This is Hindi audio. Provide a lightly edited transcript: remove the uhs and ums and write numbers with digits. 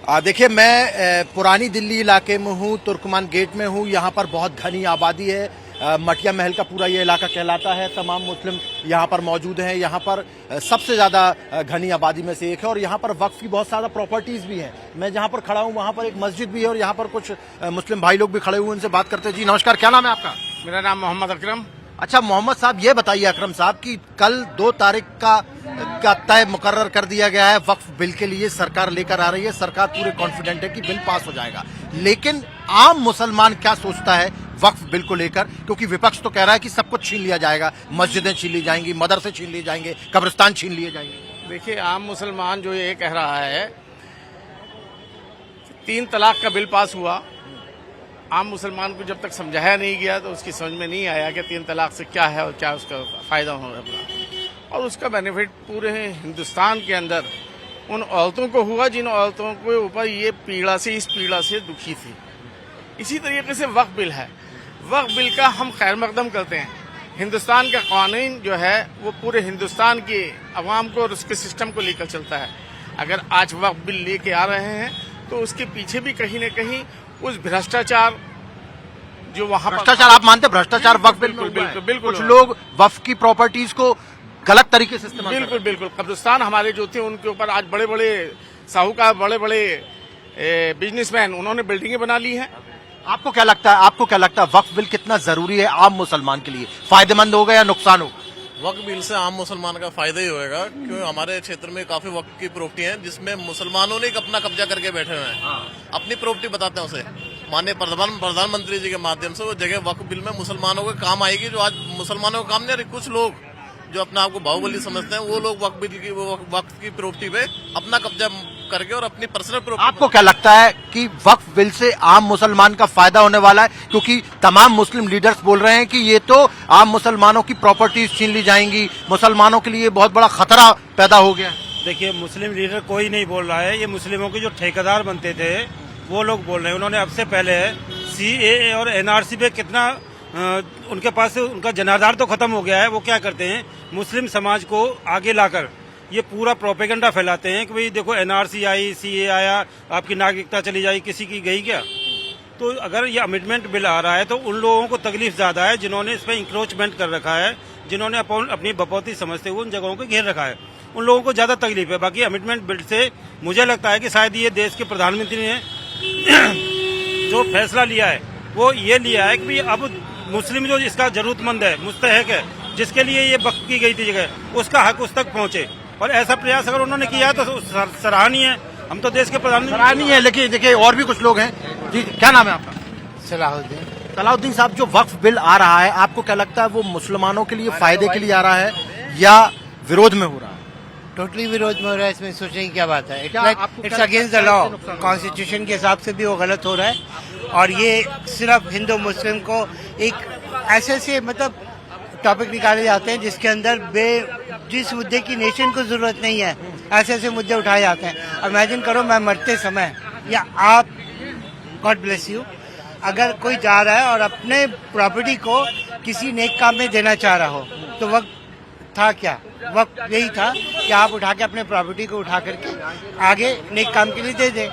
देखिए मैं पुरानी दिल्ली इलाके में हूँ, तुर्कमान गेट में हूँ। यहाँ पर बहुत घनी आबादी है। मटिया महल का पूरा ये इलाका कहलाता है। तमाम मुस्लिम यहाँ पर मौजूद हैं। यहाँ पर सबसे ज़्यादा घनी आबादी में से एक है और यहाँ पर वक्फ की बहुत ज़्यादा प्रॉपर्टीज़ भी हैं। मैं जहाँ पर खड़ा हूँ वहाँ पर एक मस्जिद भी है और यहाँ पर कुछ मुस्लिम भाई लोग भी खड़े हुए, उनसे बात करते हैं। जी नमस्कार, क्या नाम है आपका? मेरा नाम मोहम्मद अकरम। अच्छा मोहम्मद साहब, ये बताइए अकरम साहब कि कल 2 तारीख का तय मुकर्रर कर दिया गया है वक्फ बिल के लिए। सरकार लेकर आ रही है, सरकार पूरे कॉन्फिडेंट है कि बिल पास हो जाएगा, लेकिन आम मुसलमान क्या सोचता है वक्फ बिल को लेकर? क्योंकि विपक्ष तो कह रहा है कि सब कुछ छीन लिया जाएगा, मस्जिदें छीन ली जाएंगी, मदरसे छीन लिए जाएंगे, कब्रिस्तान छीन लिए जाएंगे। देखिए, आम मुसलमान जो ये कह रहा है 3 तलाक का बिल पास हुआ, आम मुसलमान को जब तक समझाया नहीं गया तो उसकी समझ में नहीं आया कि 3 तलाक से क्या है और क्या उसका फायदा होगा अपना, और उसका बेनिफिट पूरे हिंदुस्तान के अंदर उन औरतों को हुआ जिन औरतों के ऊपर ये इस पीड़ा से दुखी थी। इसी तरीके से वक्फ बिल है। वक्फ बिल का हम खैर मकदम करते हैं। हिंदुस्तान का कानून जो है वो पूरे हिंदुस्तान के अवाम को और उसके सिस्टम को लेकर चलता है। अगर आज वक्फ बिल लेके आ रहे हैं तो उसके पीछे भी कहीं न कहीं उस भ्रष्टाचार जो वहाँ भ्रष्टाचार आप मानते हैं? भ्रष्टाचार वक्फ बिल में बिल्कुल कुछ लोग वक्फ की प्रॉपर्टीज को गलत तरीके से इस्तेमाल बिल्कुल कब्रिस्तान हमारे जो थे उनके ऊपर आज बड़े बड़े साहूकार, बड़े बड़े बिजनेसमैन, उन्होंने बिल्डिंगें बना ली हैं। आपको क्या लगता है वक्फ बिल कितना जरूरी है आम मुसलमान के लिए? फायदेमंद होगा या नुकसान होगा? वक्फ बिल से आम मुसलमान का फायदा ही होएगा, क्योंकि हमारे क्षेत्र में काफी वक्फ की प्रॉपर्टी है जिसमें मुसलमानों ने अपना कब्जा करके बैठे हुए हैं। अपनी प्रॉपर्टी बताते हैं उसे माननीय प्रधानमंत्री जी के माध्यम से वो जगह वक्फ बिल में मुसलमानों के काम आएगी, जो आज मुसलमानों का काम नहीं। कुछ लोग जो अपने आप को बाहुबली समझते हैं वो लोग वक्फ की प्रॉपर्टी पे अपना कब्जा करके और अपनी पर्सनल प्रॉपर्टी। आपको क्या लगता है कि वक्फ बिल से आम मुसलमान का फायदा होने वाला है? क्योंकि तमाम मुस्लिम लीडर्स बोल रहे हैं कि ये तो आम मुसलमानों की प्रॉपर्टीज छीन ली जाएंगी, मुसलमानों के लिए बहुत बड़ा खतरा पैदा हो गया। देखिए, मुस्लिम लीडर कोई नहीं बोल रहा है, ये मुस्लिमों के जो ठेकेदार बनते थे वो लोग बोल रहे हैं। उन्होंने अब से पहले CAA और NRC पे कितना उनके पास उनका जनाधार तो खत्म हो गया है। वो क्या करते हैं, मुस्लिम समाज को आगे लाकर ये पूरा प्रोपेगेंडा फैलाते हैं कि भाई देखो NRC आई, CAA आया, आपकी नागरिकता चली जाएगी, किसी की गई क्या? तो अगर ये अमेंडमेंट बिल आ रहा है तो उन लोगों को तकलीफ ज्यादा है जिन्होंने इस पर इंक्रोचमेंट कर रखा है, जिन्होंने अपनी बपौती समझते हुए उन जगहों को घेर रखा है, उन लोगों को ज्यादा तकलीफ है। बाकी अमेंडमेंट बिल से मुझे लगता है कि शायद ये देश के प्रधानमंत्री ने जो फैसला लिया है वो ये लिया है कि भाई अब मुस्लिम जो इसका जरूरतमंद है, मुस्तहक है, जिसके लिए ये वक्फ की गई थी जगह, उसका हक उस तक पहुंचे। और ऐसा प्रयास अगर उन्होंने किया है तो सराहनीय है। हम तो देश के प्रधानमंत्री सराहनीय है, लेकिन देखिए और भी कुछ लोग हैं। जी क्या नाम है आपका? सलाहुद्दीन साहब, जो वक्फ बिल आ रहा है आपको क्या लगता है वो मुसलमानों के लिए फायदे के लिए आ रहा है या विरोध में हो रहा है? टोटली विरोध में हो रहा है, इसमें सोचने की क्या बात है। It's against the law, constitution के हिसाब से भी वो गलत हो रहा है। और ये सिर्फ हिंदू मुस्लिम को एक ऐसे मतलब टॉपिक निकाले जाते हैं जिसके अंदर जिस मुद्दे की नेशन को जरूरत नहीं है, ऐसे मुद्दे उठाए जाते हैं। इमेजिन करो, मैं मरते समय या आप, गॉड ब्लेस यू, अगर कोई जा रहा है और अपने प्रॉपर्टी को किसी नेक काम में देना चाह रहा हो तो वक्त था क्या? वक्त यही था कि आप उठा के अपने प्रॉपर्टी को उठा करके आगे नेक काम के लिए दे दें।